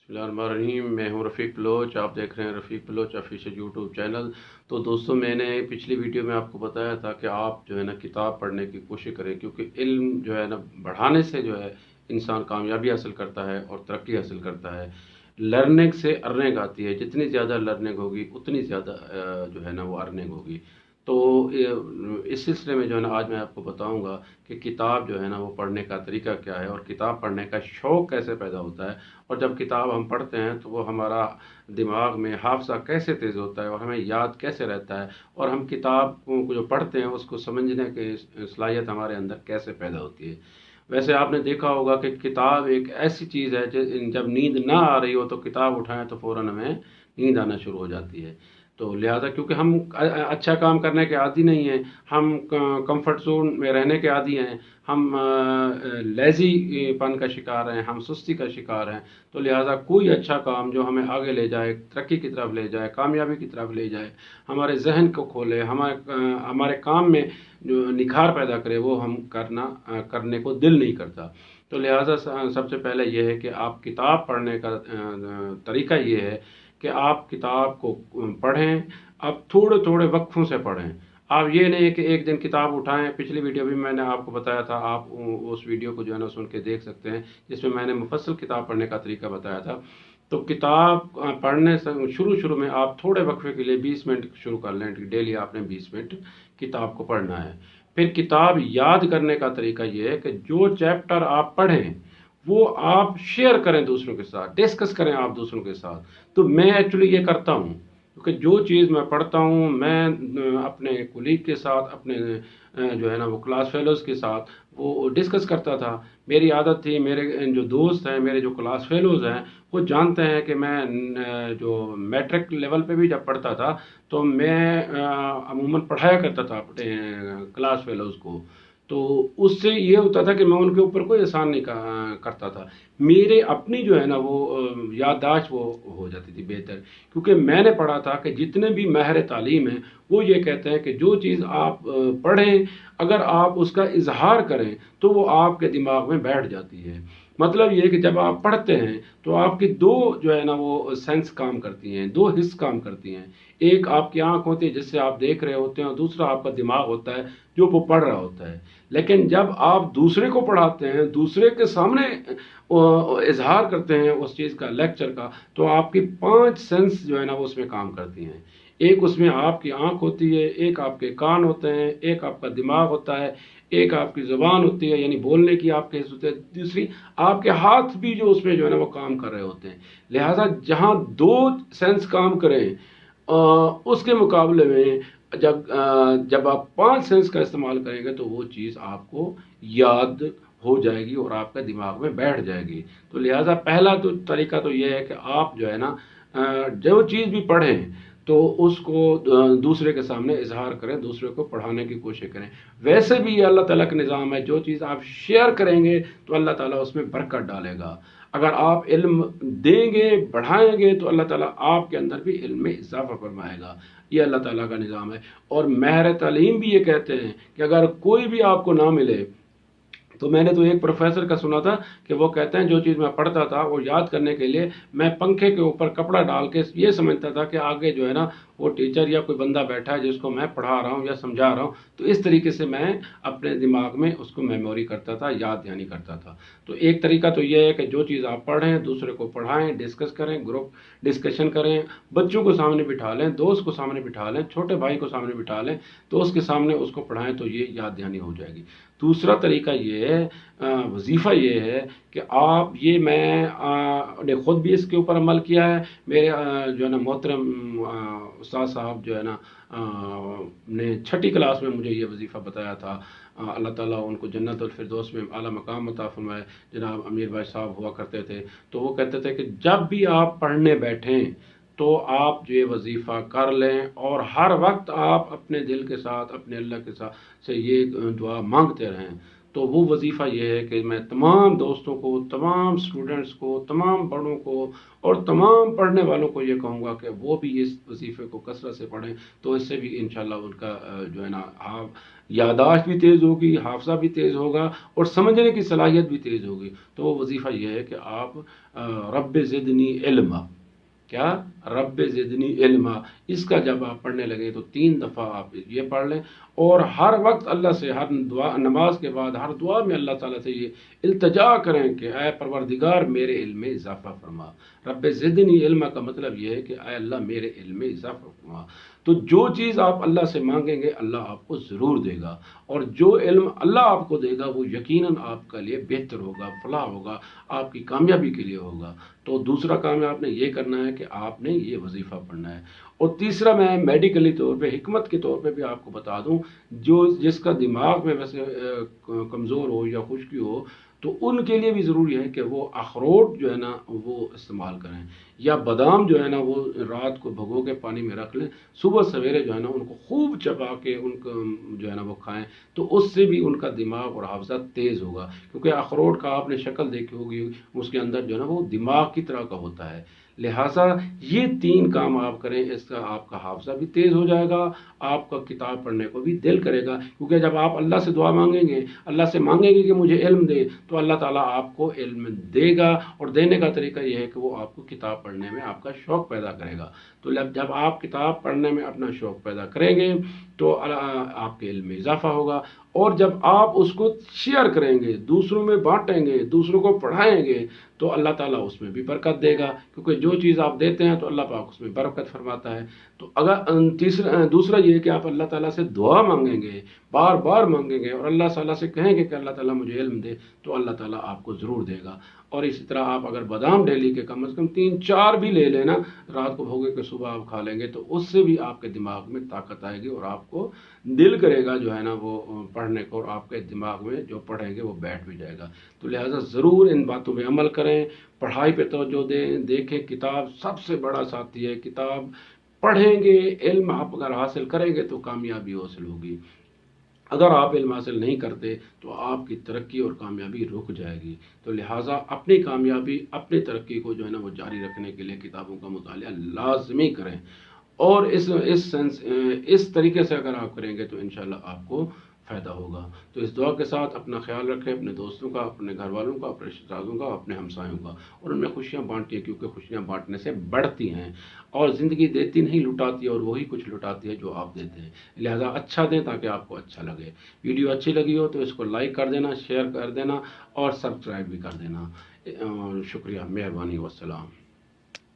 बिस्मिल्लाहिर्रहमानिर्रहीम। मैं हूं रफ़ीक बलोच। आप देख रहे हैं रफ़ीक बलोच ऑफिशियल यूट्यूब चैनल। तो दोस्तों, मैंने पिछली वीडियो में आपको बताया था कि आप जो है ना किताब पढ़ने की कोशिश करें, क्योंकि इल्म जो है ना बढ़ाने से जो है इंसान कामयाबी हासिल करता है और तरक्की हासिल करता है। लर्निंग से अर्निंग आती है, जितनी ज़्यादा लर्निंग होगी उतनी ज़्यादा जो है ना वो अर्निंग होगी। तो इस सिलसिले में जो है ना आज मैं आपको बताऊंगा कि किताब जो है ना वो पढ़ने का तरीका क्या है और किताब पढ़ने का शौक़ कैसे पैदा होता है, और जब किताब हम पढ़ते हैं तो वो हमारा दिमाग में हाफ़ज़ा कैसे तेज़ होता है और हमें याद कैसे रहता है, और हम किताब को जो पढ़ते हैं उसको समझने की सलाहियत हमारे अंदर कैसे पैदा होती है। वैसे आपने देखा होगा कि किताब एक ऐसी चीज़ है जब नींद ना आ रही हो तो किताब उठाएं तो फ़ौरन हमें नींद आना शुरू हो जाती है। तो लिहाजा क्योंकि हम अच्छा काम करने के आदी नहीं हैं, हम कंफर्ट जोन में रहने के आदी हैं, हम लेज़ी पन का शिकार हैं, हम सुस्ती का शिकार हैं। तो लिहाजा कोई अच्छा काम जो हमें आगे ले जाए, तरक्की की तरफ ले जाए, कामयाबी की तरफ ले जाए, हमारे जहन को खोले, हमारे काम में जो निखार पैदा करे, वो हम करने को दिल नहीं करता। तो लिहाजा सबसे पहले ये है कि आप किताब पढ़ने का तरीका ये है कि आप किताब को पढ़ें। आप थोड़े थोड़े वक्फों से पढ़ें। आप ये नहीं कि एक दिन किताब उठाएं। पिछली वीडियो भी मैंने आपको बताया था, आप उस वीडियो को जो है ना सुन के देख सकते हैं, जिसमें मैंने मुफस्सल किताब पढ़ने का तरीका बताया था। तो किताब पढ़ने से शुरू में आप थोड़े वक्फे के लिए 20 मिनट शुरू कर लें। डेली आपने 20 मिनट किताब को पढ़ना है। फिर किताब याद करने का तरीका ये है कि जो चैप्टर आप पढ़ें वो आप शेयर करें दूसरों के साथ, डिस्कस करें आप दूसरों के साथ। तो मैं एक्चुअली ये करता हूँ, क्योंकि जो चीज़ मैं पढ़ता हूँ मैं अपने कुलीग के साथ, अपने जो है ना वो क्लास फेलोज़ के साथ वो डिस्कस करता था। मेरी आदत थी, मेरे जो दोस्त हैं, मेरे जो क्लास फेलोज़ हैं, वो जानते हैं कि मैं जो मैट्रिक लेवल पे भी जब पढ़ता था तो मैं अमूमन पढ़ाया करता था अपने क्लास फेलोज़ को। तो उससे ये होता था कि मैं उनके ऊपर कोई एहसान नहीं करता था। मेरे अपनी जो है ना वो याददाश्त वो हो जाती थी बेहतर, क्योंकि मैंने पढ़ा था कि जितने भी माहिर तालीम हैं वो ये कहते हैं कि जो चीज़ आप पढ़ें, अगर आप उसका इजहार करें तो वो आपके दिमाग में बैठ जाती है। मतलब ये कि जब आप पढ़ते हैं तो आपकी दो जो है ना वो सेंस काम करती हैं, दो हिस्स काम करती हैं। एक आपकी आंख होती है जिससे आप देख रहे होते हैं, और दूसरा आपका दिमाग होता है जो वो पढ़ रहा होता है। लेकिन जब आप दूसरे को पढ़ाते हैं, दूसरे के सामने इजहार करते हैं उस चीज़ का, लेक्चर का, तो आपकी 5 सेंस जो है ना वो उसमें काम करती हैं। एक उसमें आपकी आंख होती है, एक आपके कान होते हैं, एक आपका दिमाग होता है, एक आपकी ज़ुबान होती है यानी बोलने की आपके हिस्से होते हैं, दूसरी आपके हाथ भी जो उसमें जो है ना वो काम कर रहे होते हैं। लिहाजा जहाँ 2 सेंस काम करें उसके मुकाबले में जब आप 5 सेंस का इस्तेमाल करेंगे तो वो चीज़ आपको याद हो जाएगी और आपके दिमाग में बैठ जाएगी। तो लिहाजा पहला तो तरीका तो ये है कि आप जो है ना जो चीज़ भी पढ़ें तो उसको दूसरे के सामने इजहार करें, दूसरे को पढ़ाने की कोशिश करें। वैसे भी ये अल्लाह ताला का निज़ाम है, जो चीज़ आप शेयर करेंगे तो अल्लाह ताला उसमें बरकत डालेगा। अगर आप इल्म देंगे, बढ़ाएंगे, तो अल्लाह ताला आपके अंदर भी इल्म में इजाफा फरमाएगा। ये अल्लाह ताला का निज़ाम है। और माहिर तालीम भी ये कहते हैं कि अगर कोई भी आपको ना मिले, तो मैंने तो एक प्रोफेसर का सुना था कि वो कहते हैं जो चीज़ मैं पढ़ता था वो याद करने के लिए मैं पंखे के ऊपर कपड़ा डाल के ये समझता था कि आगे जो है ना वो टीचर या कोई बंदा बैठा है जिसको मैं पढ़ा रहा हूँ या समझा रहा हूँ। तो इस तरीके से मैं अपने दिमाग में उसको मेमोरी करता था, याद यानी करता था। तो एक तरीका तो ये है कि जो चीज़ आप पढ़ें दूसरे को पढ़ाएं, डिस्कस करें, ग्रुप डिस्कशन करें, बच्चों को सामने बिठा लें, दोस्त को सामने बिठा लें, छोटे भाई को सामने बिठा लें, तो उसके सामने उसको पढ़ाएं तो ये याद दहानी हो जाएगी। दूसरा तरीका ये है, वजीफ़ा ये है कि आप ये मैंने ख़ुद भी इसके ऊपर अमल किया है। मेरे जो है ना मोहतरम उस्ताद साहब जो है ना ने 6ठी क्लास में मुझे ये वजीफ़ा बताया था। अल्लाह ताला उनको जन्नतुल फिरदौस में आला मकाम अता फरमाए। जनाब अमीर भाई साहब हुआ करते थे, तो वो कहते थे कि जब भी आप पढ़ने बैठें तो आप ये वजीफ़ा कर लें, और हर वक्त आप अपने दिल के साथ, अपने अल्लाह के साथ से ये दुआ मांगते रहें। تو وہ وظیفہ یہ ہے کہ میں تمام دوستوں کو، تمام سٹوڈنٹس کو، تمام بڑوں کو اور تمام پڑھنے والوں کو یہ کہوں گا کہ وہ بھی اس وظیفے کو کثرت سے پڑھیں، تو اس سے بھی انشاءاللہ ان کا جو ہے نا یادداشت بھی تیز ہوگی، حافظہ بھی تیز ہوگا اور سمجھنے کی صلاحیت بھی تیز ہوگی۔ تو وہ وظیفہ یہ ہے کہ آپ رب زدنی علما، کیا؟ رب زدنی علما، اس کا جب آپ پڑھنے لگیں تو 3 دفعہ آپ یہ پڑھ لیں، اور ہر وقت اللہ سے، ہر دعا، نماز کے بعد ہر دعا میں اللہ تعالیٰ سے یہ التجا کریں کہ اے پروردگار میرے علم میں اضافہ فرما۔ رب زدنی علما کا مطلب یہ ہے کہ اے اللہ میرے علم میں اضافہ فرما۔ تو جو چیز آپ اللہ سے مانگیں گے اللہ آپ کو ضرور دے گا، اور جو علم اللہ آپ کو دے گا وہ یقیناً آپ کے لیے بہتر ہوگا، فلاح ہوگا، آپ کی کامیابی کے لیے ہوگا۔ تو دوسرا کام آپ نے یہ کرنا ہے کہ آپ نے یہ وظیفہ پڑھنا ہے۔ اور تیسرا میں میڈیکلی طور پہ، حکمت کے طور پہ بھی آپ کو بتا دوں، جس کا دماغ میں ویسے کمزور ہو یا خشکی ہو، تو ان کے لیے بھی ضروری ہے کہ وہ اخروٹ جو ہے نا وہ استعمال کریں، یا بادام جو ہے نا وہ رات کو بھگو کے پانی میں رکھ لیں، صبح سویرے جو ہے نا ان کو خوب چبا کے ان کو جو ہے نا وہ کھائیں، تو اس سے بھی ان کا دماغ اور حافظہ تیز ہوگا، کیونکہ اخروٹ کا آپ نے شکل دیکھی ہوگی، اس کے اندر جو ہے نا وہ دماغ کی طرح کا ہوتا ہے۔ لہٰذا یہ 3 کام آپ کریں، اس کا آپ کا حافظہ بھی تیز ہو جائے گا، آپ کا کتاب پڑھنے کو بھی دل کرے گا، کیونکہ جب آپ اللہ سے دعا مانگیں گے، اللہ سے مانگیں گے کہ مجھے علم دے، تو اللہ تعالیٰ آپ کو علم دے گا، اور دینے کا طریقہ یہ ہے کہ وہ آپ کو کتاب پڑھنے میں آپ کا شوق پیدا کرے گا۔ تو جب آپ کتاب پڑھنے میں اپنا شوق پیدا کریں گے تو آپ کے علم میں اضافہ ہوگا، اور جب آپ اس کو شیئر کریں گے، دوسروں میں بانٹیں گے، دوسروں کو پڑھائیں گے، تو اللہ تعالیٰ اس میں بھی برکت دے گا، کیونکہ جو چیز آپ دیتے ہیں تو اللہ پاک اس میں برکت فرماتا ہے۔ تو اگر دوسرا یہ ہے کہ آپ اللہ تعالیٰ سے دعا مانگیں گے، بار بار مانگیں گے، اور اللہ تعالیٰ سے کہیں گے کہ اللہ تعالیٰ مجھے علم دے، تو اللہ تعالیٰ آپ کو ضرور دے گا۔ اور اسی طرح آپ اگر بادام ڈیلی کے کم از کم 3-4 بھی لے لینا، رات کو بھوگے کے صبح آپ کھا لیں گے، تو اس سے بھی آپ کے دماغ میں طاقت آئے گی، اور آپ کو دل کرے گا جو ہے نا وہ پڑھنے کو، اور آپ کے دماغ میں جو پڑھیں گے وہ بیٹھ بھی جائے گا۔ تو لہٰذا ضرور ان باتوں پہ عمل کریں، پڑھائی پہ توجہ دیں، دیکھیں کتاب سب سے بڑا ساتھی ہے، کتاب پڑھیں گے، علم آپ اگر حاصل کریں گے تو کامیابی حاصل ہوگی، اگر آپ علم حاصل نہیں کرتے تو آپ کی ترقی اور کامیابی رک جائے گی۔ تو لہٰذا اپنی کامیابی، اپنی ترقی کو جو ہے نا وہ جاری رکھنے کے لیے کتابوں کا مطالعہ لازمی کریں، اور اس طریقے سے اگر آپ کریں گے تو انشاءاللہ آپ کو فائدہ ہوگا۔ تو اس دعا کے ساتھ اپنا خیال رکھیں، اپنے دوستوں کا، اپنے گھر والوں کا، اپنے رشتہ داروں کا، اپنے ہمسایوں کا، اور ان میں خوشیاں بانٹیے، کیونکہ خوشیاں بانٹنے سے بڑھتی ہیں، اور زندگی دیتی نہیں لٹاتی ہے، اور وہی کچھ لٹاتی ہے جو آپ دیتے ہیں۔ لہٰذا اچھا دیں تاکہ آپ کو اچھا لگے۔ ویڈیو اچھی لگی ہو تو اس کو لائک کر دینا، شیئر کر دینا، اور سبسکرائب بھی کر دینا۔ شکریہ، مہربانی، والسلام۔